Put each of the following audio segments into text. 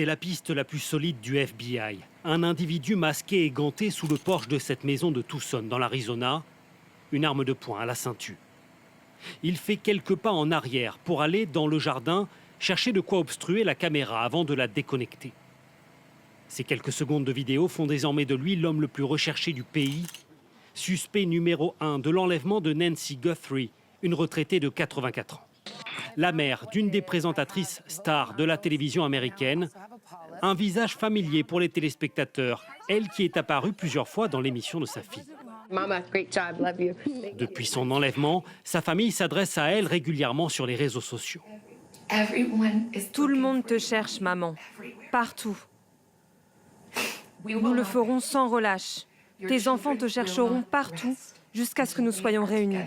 C'est la piste la plus solide du FBI. Un individu masqué et ganté sous le porche de cette maison de Tucson, dans l'Arizona, une arme de poing à la ceinture. Il fait quelques pas en arrière pour aller dans le jardin chercher de quoi obstruer la caméra avant de la déconnecter. Ces quelques secondes de vidéo font désormais de lui l'homme le plus recherché du pays, suspect numéro 1 de l'enlèvement de Nancy Guthrie, une retraitée de 84 ans. La mère d'une des présentatrices stars de la télévision américaine, un visage familier pour les téléspectateurs, elle qui est apparue plusieurs fois dans l'émission de sa fille. Mama, great job, love you. Depuis son enlèvement, sa famille s'adresse à elle régulièrement sur les réseaux sociaux. Tout le monde te cherche, maman. Partout. Nous le ferons sans relâche. Tes enfants te chercheront partout jusqu'à ce que nous soyons réunis.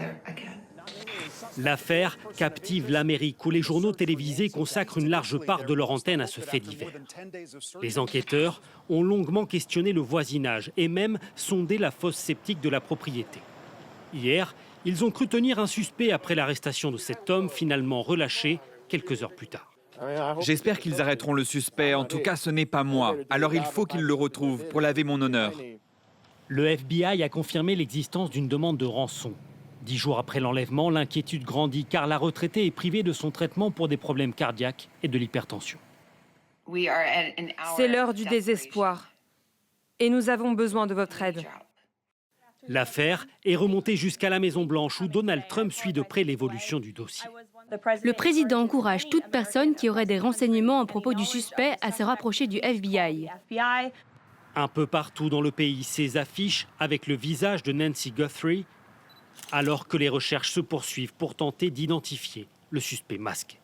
L'affaire captive l'Amérique où les journaux télévisés consacrent une large part de leur antenne à ce fait divers. Les enquêteurs ont longuement questionné le voisinage et même sondé la fosse septique de la propriété. Hier, ils ont cru tenir un suspect après l'arrestation de cet homme finalement relâché quelques heures plus tard. J'espère qu'ils arrêteront le suspect. En tout cas, ce n'est pas moi. Alors il faut qu'ils le retrouvent pour laver mon honneur. Le FBI a confirmé l'existence d'une demande de rançon. 10 jours après l'enlèvement, l'inquiétude grandit car la retraitée est privée de son traitement pour des problèmes cardiaques et de l'hypertension. C'est l'heure du désespoir. Et nous avons besoin de votre aide. L'affaire est remontée jusqu'à la Maison-Blanche où Donald Trump suit de près l'évolution du dossier. Le président encourage toute personne qui aurait des renseignements à propos du suspect à se rapprocher du FBI. Un peu partout dans le pays, ces affiches avec le visage de Nancy Guthrie, alors que les recherches se poursuivent pour tenter d'identifier le suspect masqué.